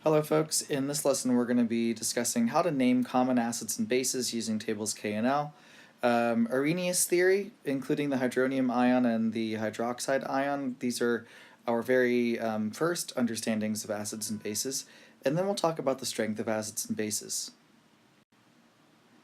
Hello folks, in this lesson we're going to be discussing how to name common acids and bases using tables K and L. Arrhenius theory, including the hydronium ion and the hydroxide ion, these are our very first understandings of acids and bases, and then we'll talk about the strength of acids and bases.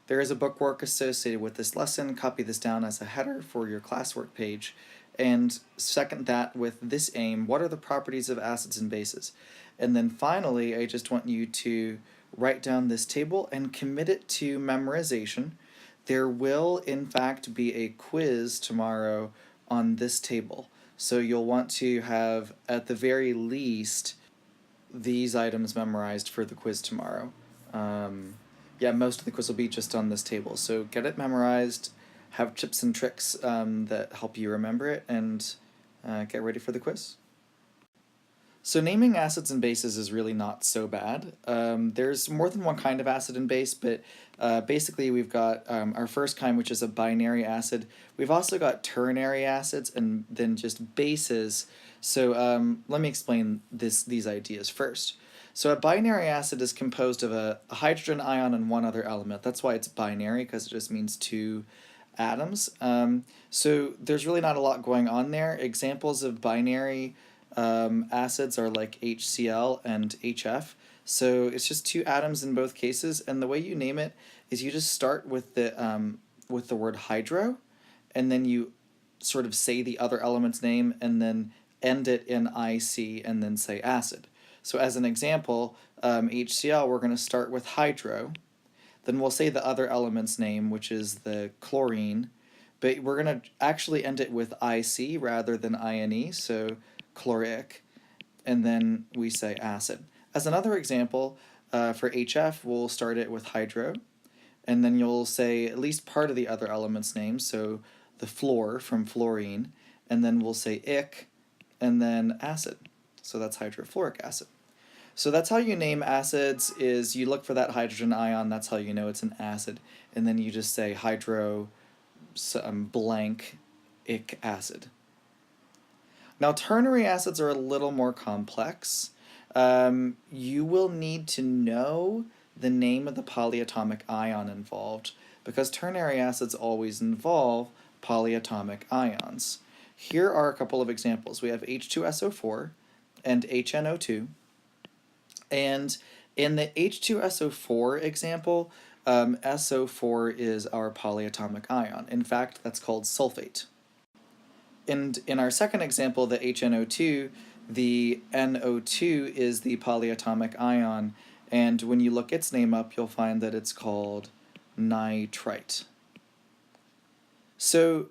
There is a bookwork associated with this lesson. Copy this down as a header for your classwork page, and second that with this aim: what are the properties of acids and bases? And then finally, I just want you to write down this table and commit it to memorization. There will, in fact, be a quiz tomorrow on this table. So you'll want to have, at the very least, these items memorized for the quiz tomorrow. Yeah, most of the quiz will be just on this table. So get it memorized, have tips and tricks that help you remember it, and get ready for the quiz. So naming acids and bases is really not so bad. There's more than one kind of acid and base, but basically we've got our first kind, which is a binary acid. We've also got ternary acids and then just bases. So let me explain these ideas first. So a binary acid is composed of a hydrogen ion and one other element. That's why it's binary, because it just means two atoms. So there's really not a lot going on there. Examples of binary acids are like HCl and HF. So it's just two atoms in both cases, and the way you name it is you just start with the word hydro, and then you sort of say the other element's name, and then end it in IC, and then say acid. So as an example, HCl, we're going to start with hydro, then we'll say the other element's name, which is the chlorine, but we're going to actually end it with IC rather than INE, so chloric, and then we say acid. As another example, for HF, we'll start it with hydro, and then you'll say at least part of the other element's name, so the fluor from fluorine, and then we'll say ic, and then acid. So that's hydrofluoric acid. So that's how you name acids, is you look for that hydrogen ion, that's how you know it's an acid, and then you just say hydro blank ic acid. Now ternary acids are a little more complex. You will need to know the name of the polyatomic ion involved, because ternary acids always involve polyatomic ions. Here are a couple of examples. We have H2SO4 and HNO2. And in the H2SO4 example, SO4 is our polyatomic ion. In fact, that's called sulfate. And in our second example, the HNO2, the NO2 is the polyatomic ion, and when you look its name up, you'll find that it's called nitrite. So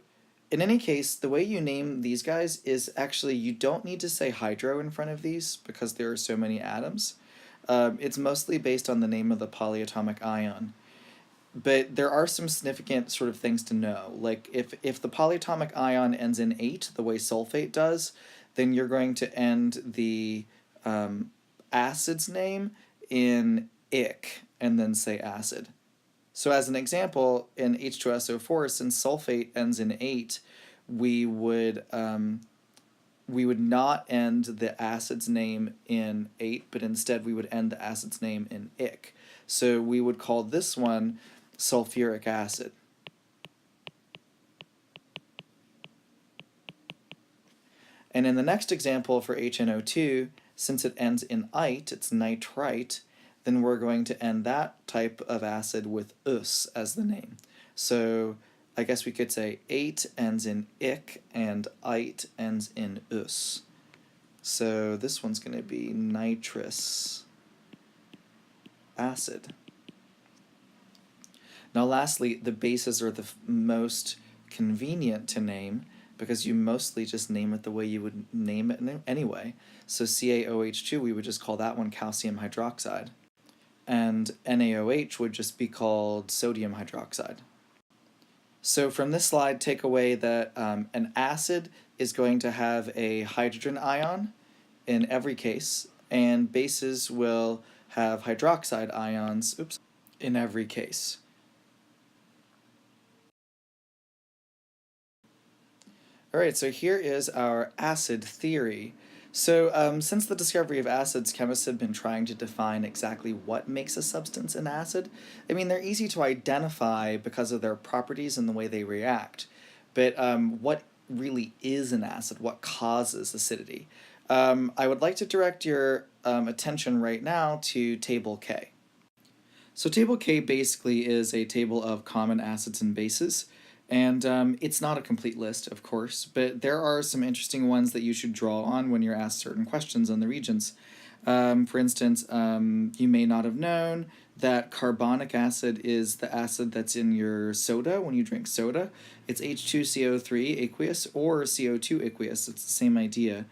in any case, the way you name these guys is actually you don't need to say hydro in front of these because there are so many atoms. It's mostly based on the name of the polyatomic ion. But there are some significant sort of things to know. Like if the polyatomic ion ends in 8, the way sulfate does, then you're going to end the acid's name in ic and then say acid. So as an example, in H2SO4, since sulfate ends in 8, we would not end the acid's name in 8, but instead we would end the acid's name in ic. So we would call this one sulfuric acid. And in the next example for HNO2, since it ends in ite, it's nitrite, then we're going to end that type of acid with us as the name. So I guess we could say 8 ends in ic and ite ends in us. So this one's going to be nitrous acid. Now lastly, the bases are the most convenient to name because you mostly just name it the way you would name it anyway. So CaOH2, we would just call that one calcium hydroxide. And NaOH would just be called sodium hydroxide. So from this slide, take away that an acid is going to have a hydrogen ion in every case, and bases will have hydroxide ions in every case. All right, so here is our acid theory. So, since the discovery of acids, chemists have been trying to define exactly what makes a substance an acid. I mean, they're easy to identify because of their properties and the way they react. But what really is an acid? What causes acidity? I would like to direct your attention right now to Table K. So Table K basically is a table of common acids and bases, and it's not a complete list, of course, but there are some interesting ones that you should draw on when you're asked certain questions on the regions. For instance, you may not have known that carbonic acid is the acid that's in your soda when you drink soda. It's H2CO3 aqueous or CO2 aqueous. It's the same idea.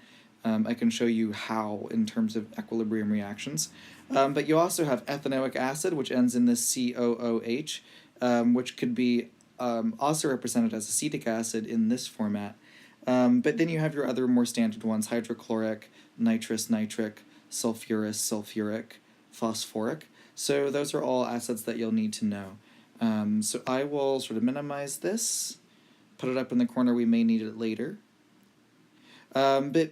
I can show you how in terms of equilibrium reactions. But you also have ethanoic acid, which ends in this COOH, which could be also represented as acetic acid in this format. But then you have your other more standard ones: hydrochloric, nitrous, nitric, sulfurous, sulfuric, phosphoric. So those are all acids that you'll need to know. So I will sort of minimize this, put it up in the corner. We may need it later. But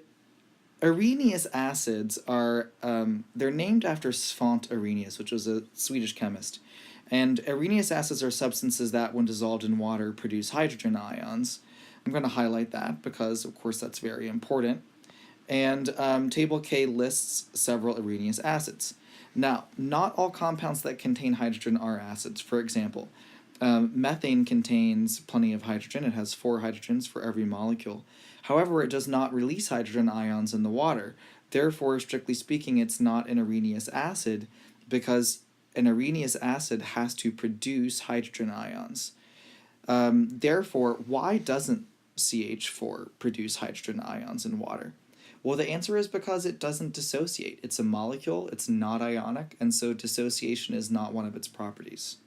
Arrhenius acids are, they're named after Svante Arrhenius, which was a Swedish chemist. And Arrhenius acids are substances that, when dissolved in water, produce hydrogen ions. I'm going to highlight that because, of course, that's very important. And Table K lists several Arrhenius acids. Now, not all compounds that contain hydrogen are acids. For example, methane contains plenty of hydrogen. It has 4 hydrogens for every molecule. However, it does not release hydrogen ions in the water. Therefore, strictly speaking, it's not an Arrhenius acid because an Arrhenius acid has to produce hydrogen ions. Therefore, why doesn't CH4 produce hydrogen ions in water? Well, the answer is because it doesn't dissociate. It's a molecule, it's not ionic, and so dissociation is not one of its properties.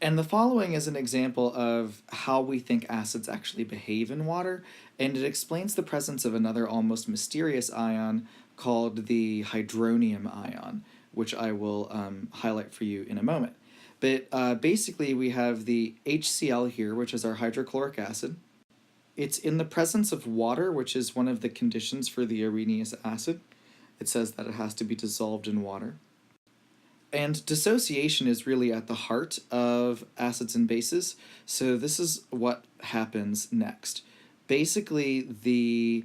And the following is an example of how we think acids actually behave in water, and it explains the presence of another almost mysterious ion called the hydronium ion, which I will highlight for you in a moment. But basically we have the HCl here, which is our hydrochloric acid. It's in the presence of water, which is one of the conditions for the Arrhenius acid. It says that it has to be dissolved in water. And dissociation is really at the heart of acids and bases, so this is what happens next. Basically, the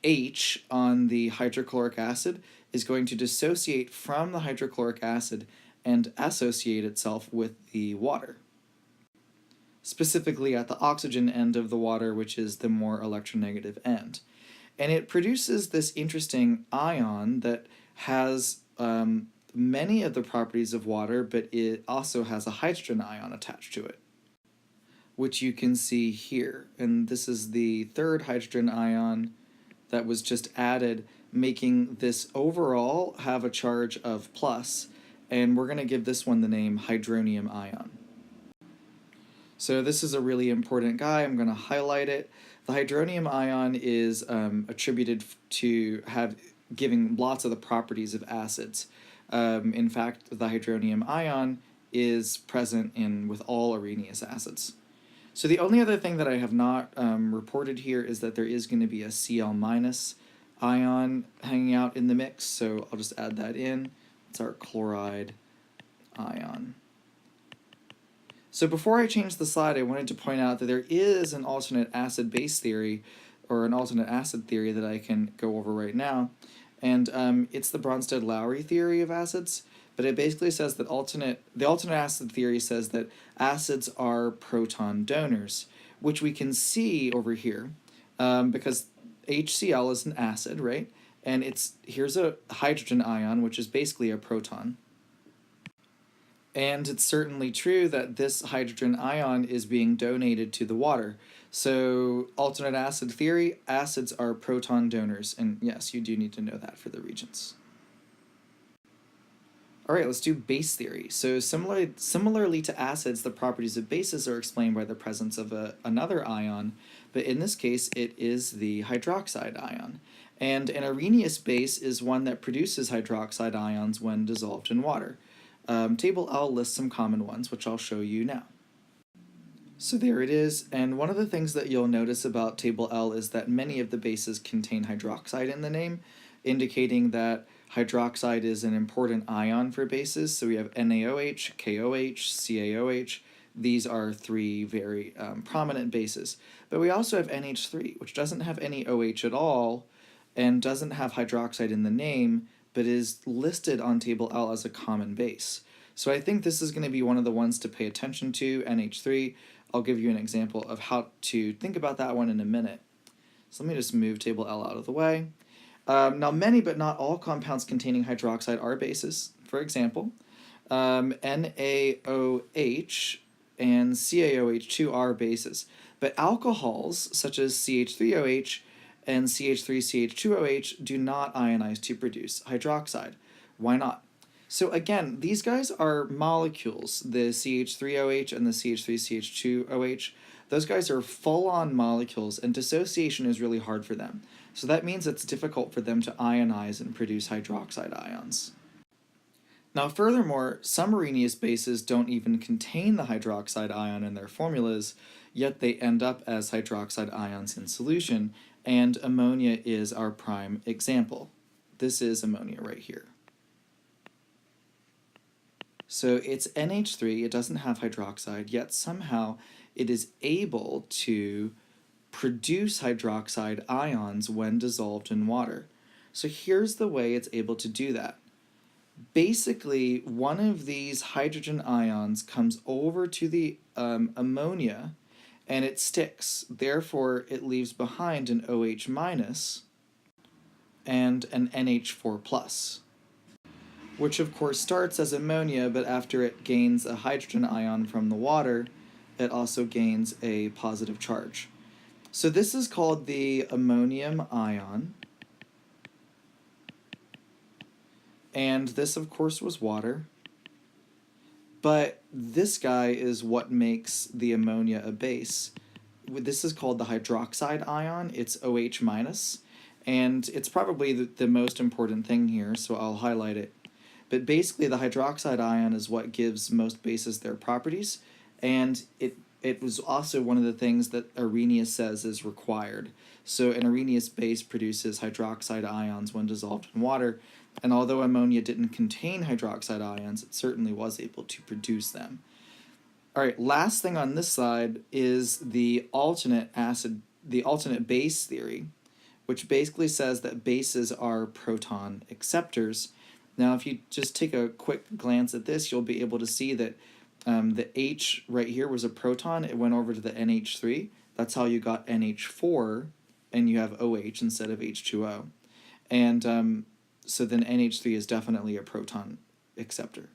H on the hydrochloric acid is going to dissociate from the hydrochloric acid and associate itself with the water. Specifically at the oxygen end of the water, which is the more electronegative end. And it produces this interesting ion that has many of the properties of water, but it also has a hydrogen ion attached to it, which you can see here. And this is the third hydrogen ion that was just added, making this overall have a charge of plus, and we're going to give this one the name hydronium ion. So this is a really important guy. I'm going to highlight it. The hydronium ion is attributed to giving lots of the properties of acids. In fact, the hydronium ion is present with all Arrhenius acids. So the only other thing that I have not reported here is that there is going to be a Cl- ion hanging out in the mix, so I'll just add that in. It's our chloride ion. So before I change the slide, I wanted to point out that there is an alternate acid-base theory, or an alternate acid theory that I can go over right now. And it's the Bronsted-Lowry theory of acids, but it basically says that the alternate acid theory says that acids are proton donors, which we can see over here, because HCl is an acid, right? And here's a hydrogen ion, which is basically a proton. And it's certainly true that this hydrogen ion is being donated to the water. So, alternate acid theory, acids are proton donors. And yes, you do need to know that for the regions. All right, let's do base theory. So similarly to acids, the properties of bases are explained by the presence of another ion, but in this case, it is the hydroxide ion. And an Arrhenius base is one that produces hydroxide ions when dissolved in water. Table L lists some common ones, which I'll show you now. So there it is, and one of the things that you'll notice about table L is that many of the bases contain hydroxide in the name, indicating that hydroxide is an important ion for bases. So we have NaOH, KOH, CaOH. These are three very prominent bases. But we also have NH3, which doesn't have any OH at all and doesn't have hydroxide in the name, but is listed on table L as a common base. So I think this is going to be one of the ones to pay attention to, NH3. I'll give you an example of how to think about that one in a minute. So let me just move table L out of the way. Now, many but not all compounds containing hydroxide are bases. For example, NaOH and CaOH2 are bases. But alcohols, such as CH3OH and CH3CH2OH, do not ionize to produce hydroxide. Why not? So again, these guys are molecules, the CH3OH and the CH3CH2OH. Those guys are full-on molecules, and dissociation is really hard for them. So that means it's difficult for them to ionize and produce hydroxide ions. Now furthermore, some Arrhenius bases don't even contain the hydroxide ion in their formulas, yet they end up as hydroxide ions in solution, and ammonia is our prime example. This is ammonia right here. So it's NH3, it doesn't have hydroxide, yet somehow it is able to produce hydroxide ions when dissolved in water. So here's the way it's able to do that. Basically, one of these hydrogen ions comes over to the ammonia and it sticks. Therefore, it leaves behind an OH minus and an NH4 plus, which of course starts as ammonia, but after it gains a hydrogen ion from the water, it also gains a positive charge. So this is called the ammonium ion, and this of course was water, but this guy is what makes the ammonia a base. This is called the hydroxide ion. It's OH minus, and it's probably the most important thing here, so I'll highlight it. But basically the hydroxide ion is what gives most bases their properties, and it was also one of the things that Arrhenius says is required. So an Arrhenius base produces hydroxide ions when dissolved in water, and although ammonia didn't contain hydroxide ions, it certainly was able to produce them. All right, last thing on this slide is the alternate base theory, which basically says that bases are proton acceptors. Now, if you just take a quick glance at this, you'll be able to see that the H right here was a proton. It went over to the NH3. That's how you got NH4, and you have OH instead of H2O. And so then NH3 is definitely a proton acceptor.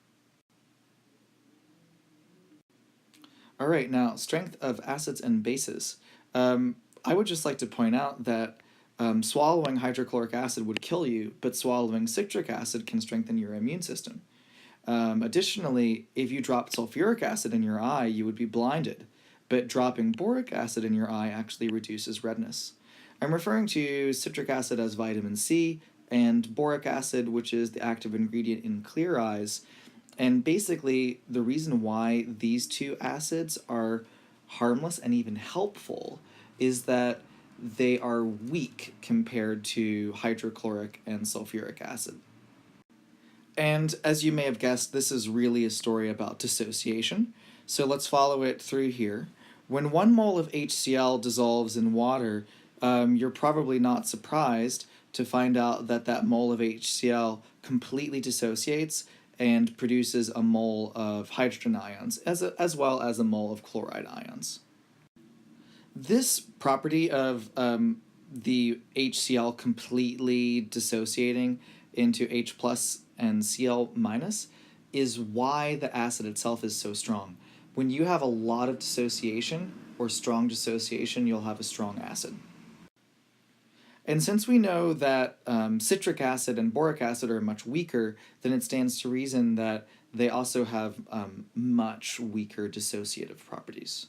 All right, now strength of acids and bases. I would just like to point out that swallowing hydrochloric acid would kill you, but swallowing citric acid can strengthen your immune system. Additionally, if you dropped sulfuric acid in your eye, you would be blinded, but dropping boric acid in your eye actually reduces redness. I'm referring to citric acid as vitamin C, and boric acid, which is the active ingredient in Clear Eyes. And basically, the reason why these two acids are harmless and even helpful is that they are weak compared to hydrochloric and sulfuric acid. And as you may have guessed, this is really a story about dissociation. So let's follow it through here. When 1 mole of HCl dissolves in water, you're probably not surprised to find out that that mole of HCl completely dissociates and produces a mole of hydrogen ions, as well as a mole of chloride ions. This property of the HCl completely dissociating into H plus and Cl minus is why the acid itself is so strong. When you have a lot of dissociation or strong dissociation, you'll have a strong acid. And since we know that citric acid and boric acid are much weaker, then it stands to reason that they also have much weaker dissociative properties.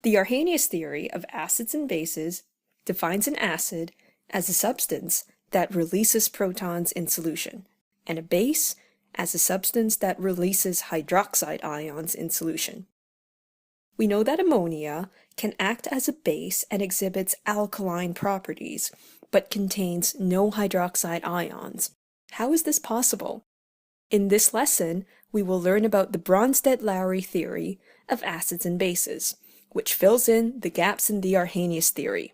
The Arrhenius theory of acids and bases defines an acid as a substance that releases protons in solution, and a base as a substance that releases hydroxide ions in solution. We know that ammonia can act as a base and exhibits alkaline properties, but contains no hydroxide ions. How is this possible? In this lesson, we will learn about the Bronsted-Lowry theory of acids and bases, which fills in the gaps in the Arrhenius theory.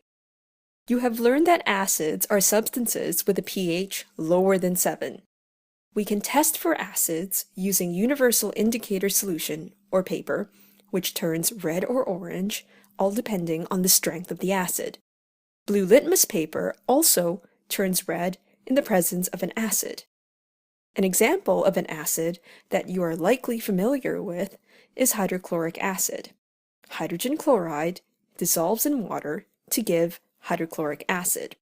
You have learned that acids are substances with a pH lower than 7. We can test for acids using universal indicator solution, or paper, which turns red or orange, all depending on the strength of the acid. Blue litmus paper also turns red in the presence of an acid. An example of an acid that you are likely familiar with is hydrochloric acid. Hydrogen chloride dissolves in water to give hydrochloric acid.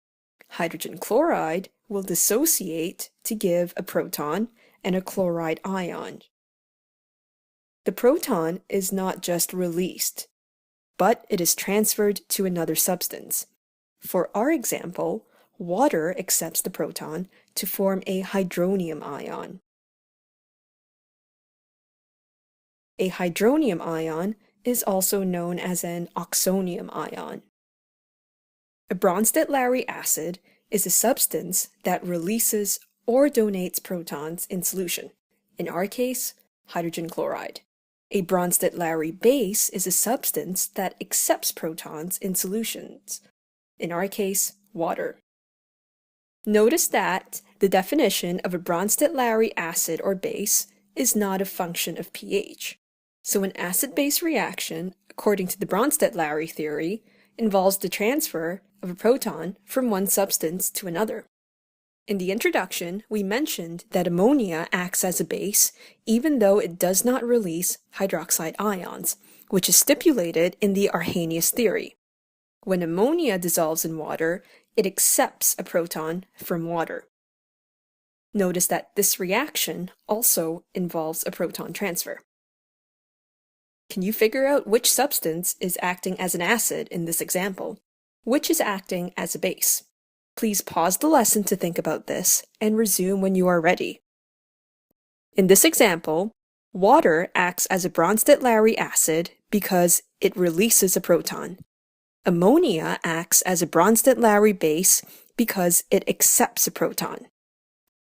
Hydrogen chloride will dissociate to give a proton and a chloride ion. The proton is not just released, but it is transferred to another substance. For our example, water accepts the proton to form a hydronium ion. A hydronium ion is also known as an oxonium ion. A Bronsted-Lowry acid is a substance that releases or donates protons in solution, in our case, hydrogen chloride. A Bronsted-Lowry base is a substance that accepts protons in solutions, in our case, water. Notice that the definition of a Bronsted-Lowry acid or base is not a function of pH. So an acid-base reaction, according to the Bronsted-Lowry theory, involves the transfer of a proton from one substance to another. In the introduction, we mentioned that ammonia acts as a base even though it does not release hydroxide ions, which is stipulated in the Arrhenius theory. When ammonia dissolves in water, it accepts a proton from water. Notice that this reaction also involves a proton transfer. Can you figure out which substance is acting as an acid in this example? Which is acting as a base? Please pause the lesson to think about this and resume when you are ready. In this example, water acts as a Bronsted-Lowry acid because it releases a proton. Ammonia acts as a Bronsted-Lowry base because it accepts a proton.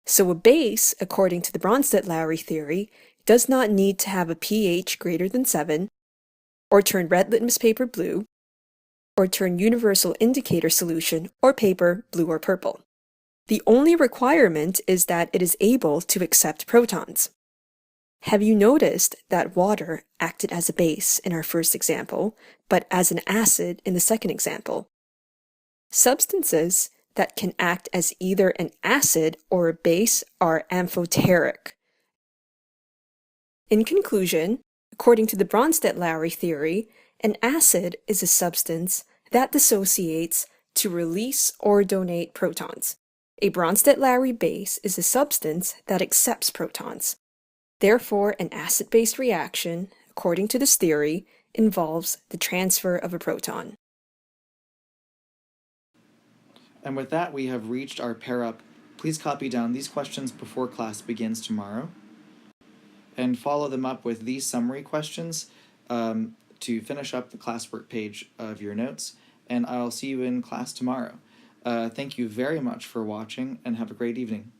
So a base, according to the Bronsted-Lowry theory, does not need to have a pH greater than 7, or turn red litmus paper blue, or turn universal indicator solution or paper blue or purple. The only requirement is that it is able to accept protons. Have you noticed that water acted as a base in our first example, but as an acid in the second example? Substances that can act as either an acid or a base are amphoteric. In conclusion, according to the Bronsted-Lowry theory, an acid is a substance that dissociates to release or donate protons. A Bronsted-Lowry base is a substance that accepts protons. Therefore, an acid-base reaction, according to this theory, involves the transfer of a proton. And with that, we have reached our pair up. Please copy down these questions before class begins tomorrow, and follow them up with these summary questions to finish up the classwork page of your notes, and I'll see you in class tomorrow. Thank you very much for watching, and have a great evening.